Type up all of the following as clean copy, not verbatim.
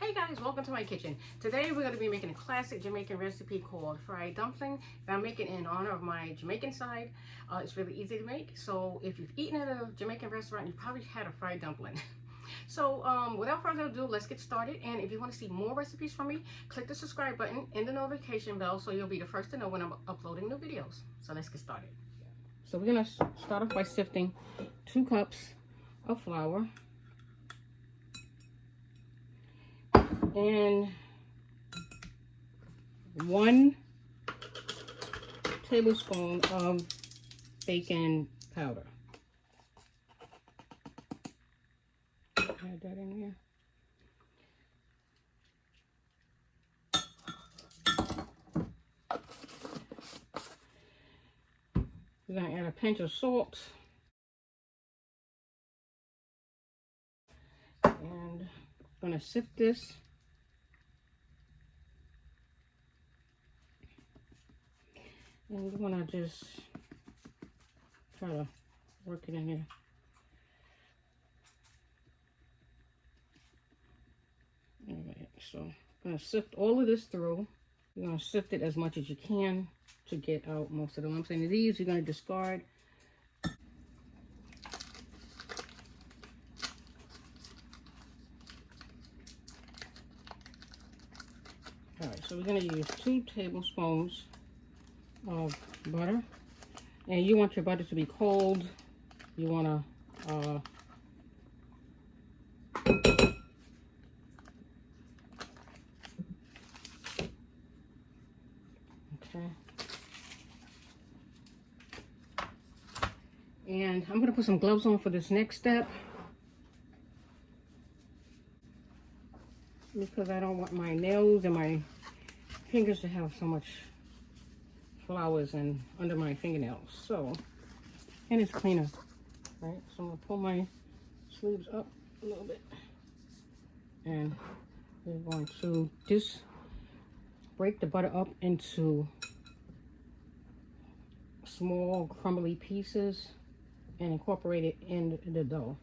Hey guys, welcome to my kitchen. Today we're going to be making a classic Jamaican recipe called fried dumpling. And I'm making it in honor of my Jamaican side. It's really easy to make. So if you've eaten at a Jamaican restaurant, you've probably had a fried dumpling. So without further ado, let's get started. And if you want to see more recipes from me, click the subscribe button and the notification bell so you'll be the first to know when I'm uploading new videos. So let's get started. So we're going to start off by sifting 2 cups of flour. And 1 tablespoon of baking powder. Add that in here. We're going to add a pinch of salt. And I'm going to sift this. And we're going to just try to work it in here. Alright, so I'm going to sift all of this through. You're going to sift it as much as you can to get out most of the lumps. And these you're going to discard. Alright, so we're going to use 2 tablespoons of butter, and you want your butter to be cold. You want to okay, and I'm going to put some gloves on for this next step because I don't want my nails and my fingers to have so much flowers and under my fingernails. So, and it's cleaner, right? So I'm gonna pull my sleeves up a little bit, and we're going to just break the butter up into small crumbly pieces and incorporate it in the dough.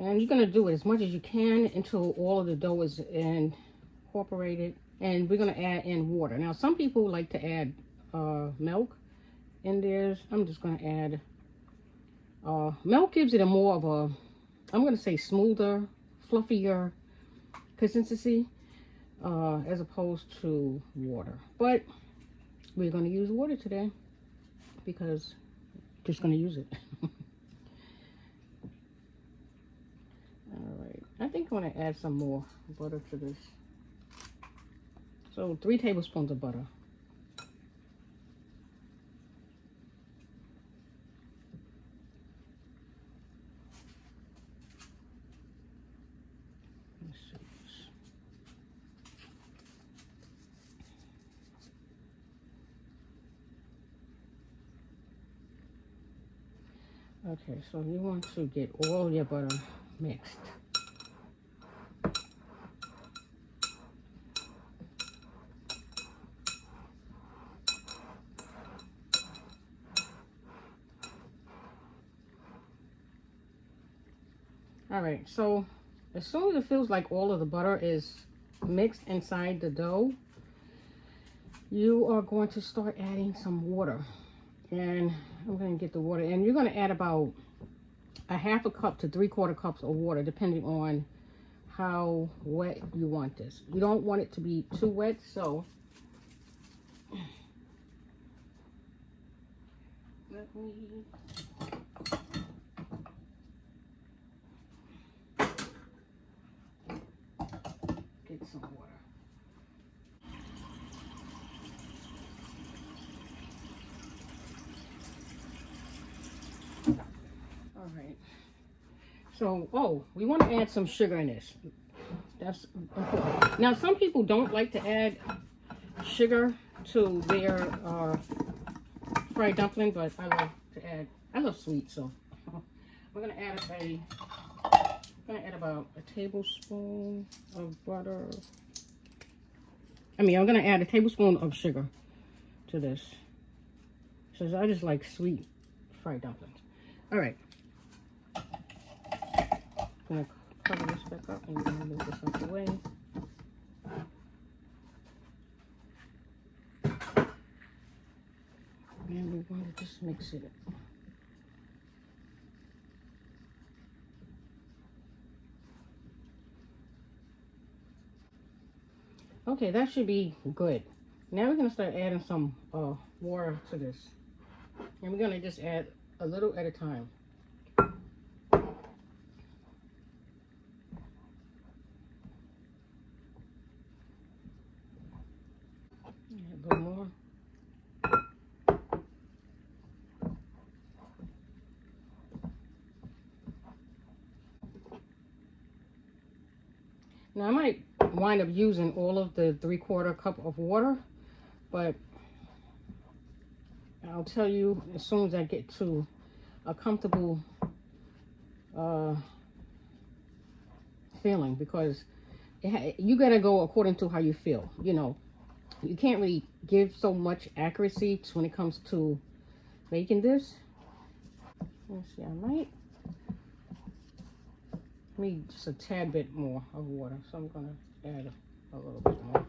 And you're going to do it as much as you can until all of the dough is incorporated. And we're going to add in water. Now, some people like to add milk in theirs. I'm just going to add milk. Gives it a more of a, I'm going to say smoother, fluffier consistency as opposed to water. But we're going to use water today because we're just going to use it. Alright, I think I'm going to add some more butter to this. So 3 tablespoons of butter. Let's see this. Okay, so you want to get all your butter mixed. All right, so as soon as it feels like all of the butter is mixed inside the dough, you are going to start adding some water. And I'm going to get the water, and you're going to add about a 1/2 cup to 3/4 cups of water, depending on how wet you want this. You don't want it to be too wet, so let me get some water. All right. So, we want to add some sugar in this. That's important. Now, some people don't like to add sugar to their fried dumpling, but I love to add. I love sweet, so we're gonna add about a tablespoon of butter. I'm gonna add a tablespoon of sugar to this, because I just like sweet fried dumplings. All right. I'm gonna cover this back up and we're gonna move this out the way. And we want to just mix it. Okay, that should be good. Now we're gonna start adding some water to this. And we're gonna just add a little at a time. A little more. Now I might wind up using all of the 3/4 cup of water, but I'll tell you as soon as I get to a comfortable feeling, because you gotta go according to how you feel. You know, you can't really give so much accuracy when it comes to making this. Let's see, I might need just a tad bit more of water, so I'm gonna add a little bit more.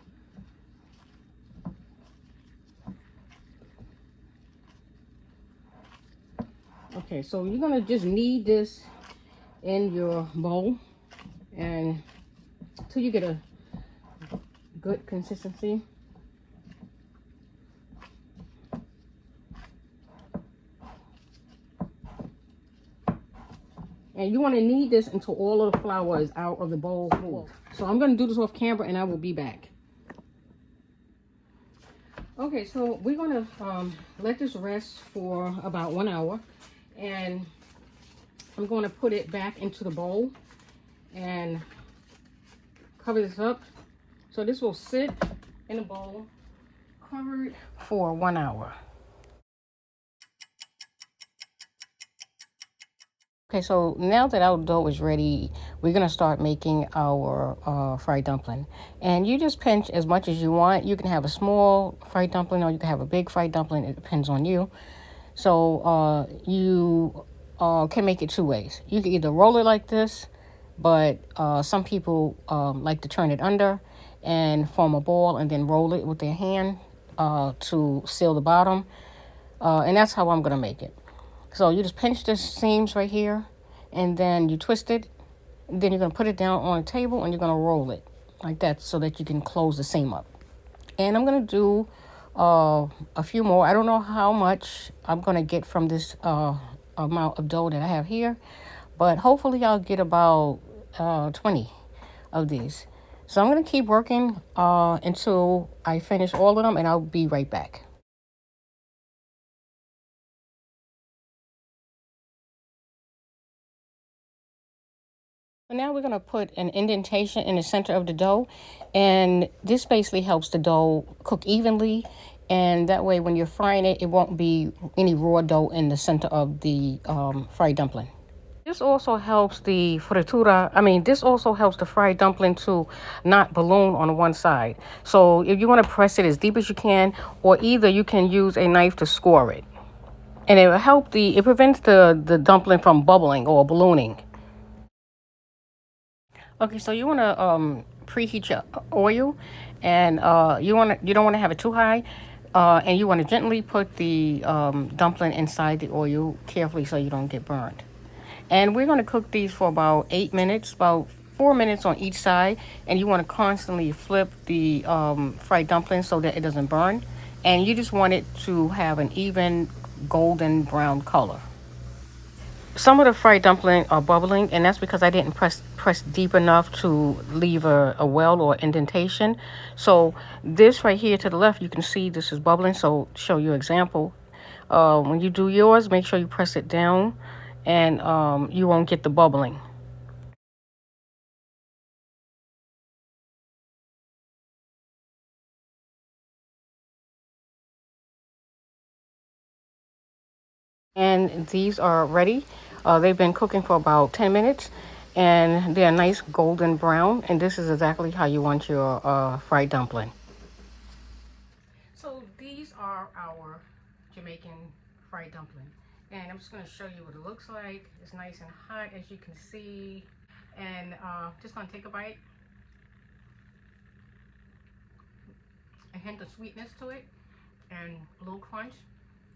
Okay, so you're gonna just knead this in your bowl and until you get a good consistency. And you want to knead this until all of the flour is out of the bowl. So I'm going to do this off camera and I will be back. Okay, so we're going to let this rest for about 1 hour. And I'm going to put it back into the bowl and cover this up. So this will sit in a bowl covered for 1 hour. Okay, so now that our dough is ready, we're gonna start making our fried dumpling. And you just pinch as much as you want. You can have a small fried dumpling or you can have a big fried dumpling. It depends on you. So you can make it two ways. You can either roll it like this, but some people like to turn it under and form a ball and then roll it with their hand to seal the bottom. And that's how I'm gonna make it. So you just pinch the seams right here and then you twist it. Then you're going to put it down on a table and you're going to roll it like that so that you can close the seam up. And I'm going to do a few more. I don't know how much I'm going to get from this amount of dough that I have here, but hopefully I'll get about 20 of these. So I'm going to keep working until I finish all of them and I'll be right back. So now we're going to put an indentation in the center of the dough, and this basically helps the dough cook evenly, and that way when you're frying it, it won't be any raw dough in the center of the fried dumpling. This also helps the this also helps the fried dumpling to not balloon on one side. So if you want to press it as deep as you can, or either you can use a knife to score it. And it will help it prevents the dumpling from bubbling or ballooning. Okay, so you want to preheat your oil, and you don't want to have it too high, and you want to gently put the dumpling inside the oil carefully so you don't get burned. And we're going to cook these for about 8 minutes, about 4 minutes on each side, and you want to constantly flip the fried dumpling so that it doesn't burn, and you just want it to have an even golden brown color. Some of the fried dumpling are bubbling, and that's because I didn't press deep enough to leave a well or indentation. So this right here to the left, you can see this is bubbling. So show you an example. When you do yours, make sure you press it down, and you won't get the bubbling. And these are ready. They've been cooking for about 10 minutes and they're nice golden brown. And this is exactly how you want your fried dumpling. So these are our Jamaican fried dumpling. And I'm just going to show you what it looks like. It's nice and hot, as you can see. And just going to take a bite. A hint of sweetness to it. And a little crunch.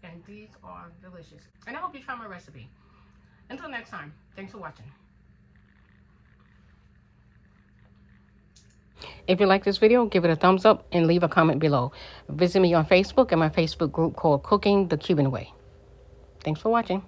And these are delicious. And I hope you try my recipe. Until next time, thanks for watching. If you like this video, give it a thumbs up and leave a comment below. Visit me on Facebook and my Facebook group called Cooking the Cuban Way. Thanks for watching.